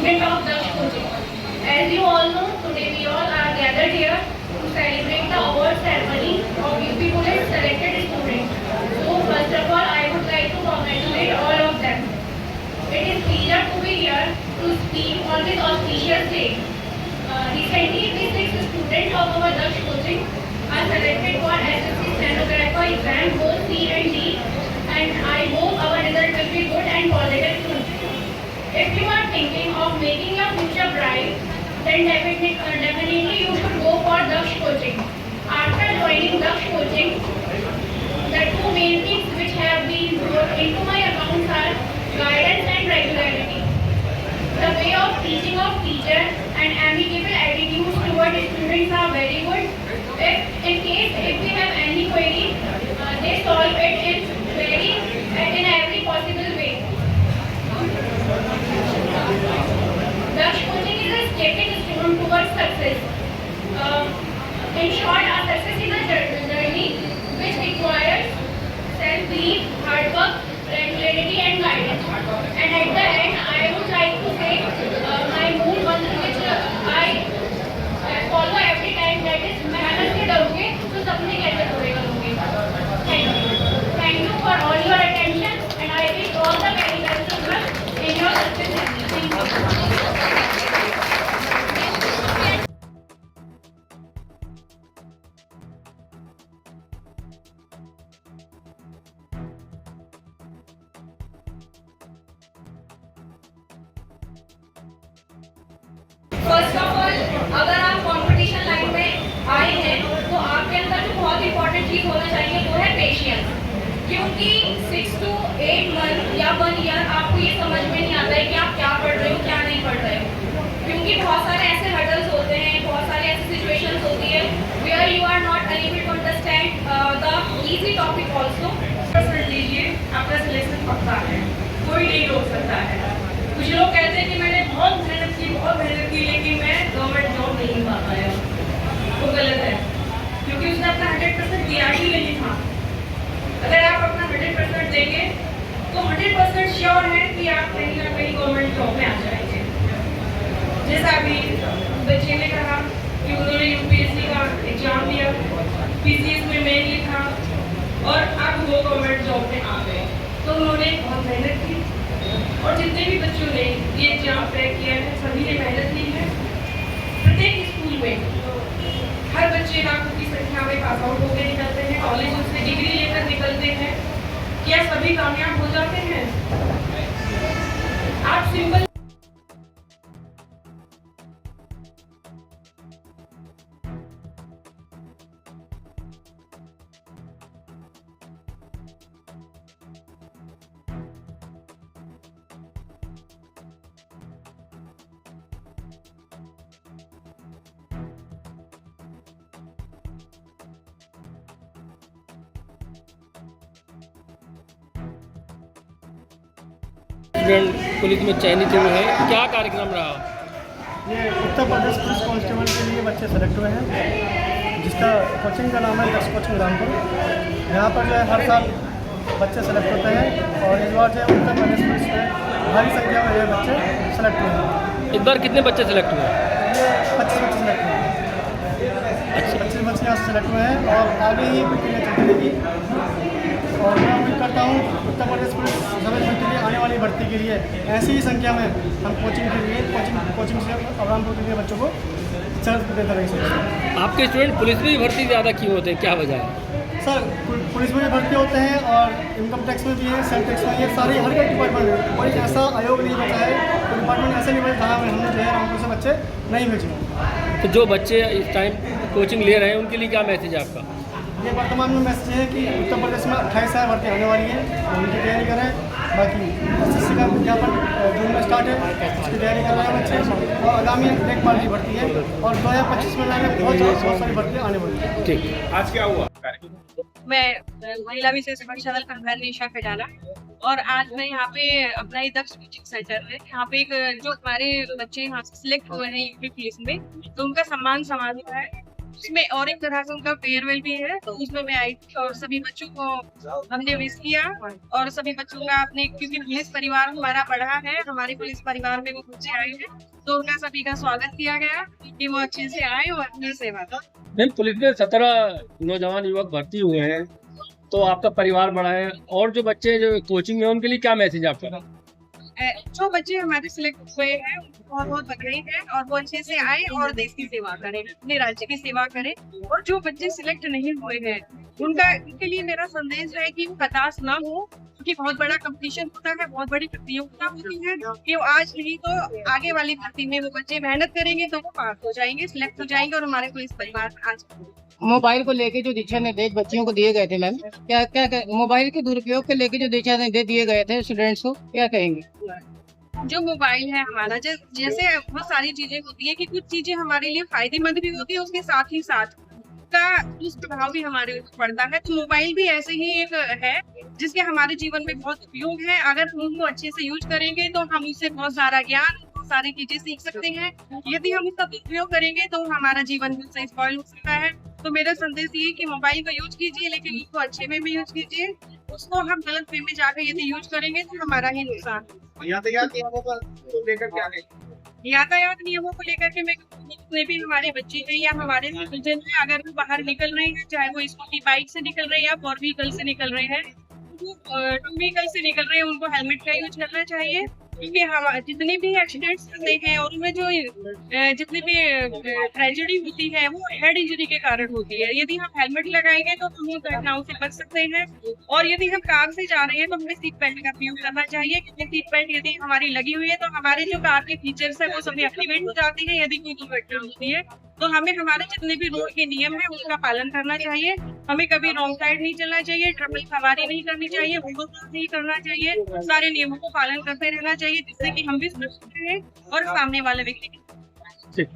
student of Daksh Coaching. As you all know, today we all are gathered here to celebrate the award ceremony of UP Police selected students. So first of all, I would like to congratulate all of them. It is pleasure to be here to speak on this auspicious day. Recently, the 6 students of our Daksh Coaching are selected for SSC stenographer exam both C and D, and I hope our result will be good and positive too. If you are thinking of making your future bright, then definitely you should go for Daksh Coaching. After joining Daksh Coaching, the two main things which have been brought into my accounts are guidance and regularity. The way of teaching of teacher and amicable attitudes toward students are very good. If we have any query, they solve it in every possible way. Daksh Coaching is a stepping stone towards success. In short, our success is a journey which requires self-belief, hard work, regularity and guidance. And at the end, I would like to say my mood mantra which I follow every time, that is मेहनत से डरोगे तो सपने कैसे पूरे करोगे. Thank you for all your attention, and I wish all the very best of luck in your success journey. Thank you. First of all, अगर आप competition line में आए हैं तो आपके अंदर जो बहुत इंपॉर्टेंट चीज़ होना चाहिए वो है पेशेंस. क्योंकि 6 to 8 मंथ या 1 ईयर आपको ये समझ में नहीं आता है कि आप क्या पढ़ रहे हो क्या नहीं पढ़ रहे हो. क्योंकि बहुत सारे ऐसे हर्डल्स होते हैं, बहुत सारी ऐसी सिचुएशंस होती है where you are not able to understand the easy topic also. लीजिए, आपका सिलेक्शन पक्का है, कोई नहीं रोक सकता है. कुछ लोग कहते हैं कि मैंने बहुत मेहनत की लेकिन मैं गवर्नमेंट जॉब नहीं पा पाया. वो गलत है, क्योंकि उसने अपना 100% दिया ही नहीं था. अगर आप अपना 100% देंगे तो 100% श्योर है कि आप कहीं ना कहीं गवर्नमेंट जॉब में आ जाएंगे. जैसा अभी बच्चे ने कहा कि उन्होंने यूपीएससी का एग्जाम दिया, पीसीएस में मेन लिखा और अब वो गवर्नमेंट जॉब में आ गए. तो उन्होंने बहुत मेहनत की, और जितने भी बच्चों ने ये एग्जाम क्रैक किया है सभी ने मेहनत की है. प्रत्येक स्कूल में हर बच्चे लाखों की संख्या में पास आउट होकर निकलते हैं, कॉलेज से डिग्री लेकर निकलते हैं. क्या सभी कामयाब हो जाते हैं? आप सिंपल स्टूडेंट पुलिस में चयनित हुए हैं, क्या कार्यक्रम रहा? ये उत्तर प्रदेश पुलिस कांस्टेबल के लिए बच्चे सेलेक्ट हुए हैं, जिसका कोचिंग का नाम है दक्ष कोचिंग रामपुर. यहाँ पर जो है हर साल बच्चे सेलेक्ट होते हैं, और इस बार जो है उत्तर प्रदेश पुलिस में भारी संख्या में ये बच्चे सेलेक्ट हुए हैं. इस बार कितने बच्चे सेलेक्ट हुए? ये 25 बच्चे सेलेक्ट हुए हैं. 25 बच्चे यहाँ से सेलेक्ट हुए हैं और आगे ही प्रक्रिया चलती रहेगी. और मैं उम्मीद करता हूँ उत्तर प्रदेश पुलिस सर्विस के लिए आने वाली भर्ती के लिए ऐसी ही संख्या में हम कोचिंग से रामपुर के लिए बच्चों को सर्च देते रहेंगे. आपके स्टूडेंट पुलिस में भी भर्ती ज़्यादा क्यों होते हैं, क्या वजह है? सर, पुलिस में भी भर्ती होते हैं और इनकम टैक्स में भी है, सेल टैक्स में, ये सारे हर एक डिपार्टमेंट में. कोई ऐसा आयोग नहीं बचा है, कोई डिपार्टमेंट ऐसे नहीं बचा जहाँ हमने जो है रामपुर से बच्चे नहीं भेजे. तो जो बच्चे इस टाइम कोचिंग ले रहे हैं उनके लिए क्या मैसेज है आपका? ये वर्तमान में मैसेज है कि उत्तर प्रदेश में 28,000 भर्ती आने वाली है, उनकी तैयारी करें. बाकी एसएससी का विज्ञापन जून में स्टार्ट है, उसकी तैयारी कर रहे हैं बच्चे. और आगामी एक बार की भर्ती है और 2025 में बहुत सारी भर्ती आने वाली है. ठीक. आज क्या हुआ? मैं महिला विशेष संचालक कंपनी निशा खजाना, और आज मैं यहाँ पे अपना ही दक्ष कोचिंग सेंटर है, यहाँ पे एक जो हमारे बच्चे यहाँ से सिलेक्ट हुए हैं यूपी पुलिस में, तो उनका सम्मान समारोह है. उसमें और एक तरह से उनका फेयरवेल भी है, तो उसमें मैं आई थी और सभी बच्चों को हमने विश किया और सभी बच्चों का अपने, क्योंकि पुलिस परिवार हमारा बड़ा है, हमारे पुलिस परिवार में वो बच्चे आए हैं, तो उनका सभी का स्वागत किया गया कि वो अच्छे से आए और अपनी सेवा करें। मैम, पुलिस में 17 नौजवान युवक भर्ती हुए हैं, तो आपका परिवार बड़ा है, और जो बच्चे जो कोचिंग में उनके लिए क्या मैसेज आपका? जो बच्चे हमारे सिलेक्ट हुए हैं उनको बहुत बहुत बधाई है और वो अच्छे से आए और देश की सेवा करें, अपने राज्य की सेवा करें। और जो बच्चे सिलेक्ट नहीं हुए हैं उनके लिए मेरा संदेश है कि वो हताश ना हो, क्योंकि बहुत बड़ा कंपटीशन होता है, बहुत बड़ी प्रतियोगिता होती है कि वो आज नहीं तो आगे वाली भर्ती में वो बच्चे मेहनत करेंगे तो वो पास हो जाएंगे, सिलेक्ट हो जाएंगे और हमारे पुलिस परिवार आज मोबाइल को लेके जो दिशा निर्देश बच्चियों को दिए गए थे मैम, क्या मोबाइल के दुरुपयोग के लेके जो दिशा निर्देश दिए गए थे स्टूडेंट्स को, क्या कहेंगे? जो मोबाइल है हमारा, जैसे बहुत सारी चीजें होती है कि कुछ चीजें हमारे लिए फायदेमंद भी होती है, उसके साथ ही साथ का दुष्प्रभाव भी हमारे ऊपर पड़ता है। तो मोबाइल भी ऐसे ही एक है जिसके हमारे जीवन में बहुत उपयोग है। अगर हम उनको अच्छे से यूज करेंगे तो हम उससे बहुत सारा ज्ञान, बहुत सारी चीजें सीख सकते हैं। यदि हम उसका दुरुपयोग करेंगे तो हमारा जीवन भी स्पॉइल हो सकता है। तो मेरा संदेश ये है कि मोबाइल का यूज कीजिए, लेकिन उसको अच्छे वे में यूज कीजिए। उसको हम गलत वे में जाकर यदि यूज करेंगे तो हमारा ही नुकसान। यातायात नियमों को लेकर क्या है? यातायात नियमों को लेकर के मैं जितने भी हमारे बच्चे हैं या हमारे सिटीजन हैं, अगर वो बाहर निकल रहे हैं, चाहे वो स्कूटी बाइक से निकल रहे हैं या 4 व्हीकल से निकल रहे हैं, तो 2 व्हीकल से निकल रहे हैं, उनको हेलमेट का यूज करना चाहिए। क्योंकि हम जितने भी एक्सीडेंट्स होते हैं और उनमें जो जितनी भी ट्रेजेडी होती है वो हेड इंजरी के कारण होती है। यदि हम हेलमेट लगाएंगे तो हम उन घटनाओं से बच सकते हैं। और यदि हम कार से जा रहे हैं तो हमें सीट बेल्ट का उपयोग करना चाहिए, क्योंकि सीट बेल्ट यदि हमारी लगी हुई है तो हमारे जो कार के फीचर्स है वो सभी एक्टिवेट हो जाती है। यदि कोई दुर्घटना होती है तो हमें हमारे जितने भी रोड के नियम है उसका पालन करना चाहिए। हमें कभी रॉन्ग साइड नहीं चलना चाहिए, ट्रिपल सवारी नहीं करनी चाहिए, ओवरटेक नहीं करना चाहिए। सारे नियमों को पालन करते रहना चाहिए जिससे कि हम भी सुरक्षित रहें और सामने वाले व्यक्ति ठीक।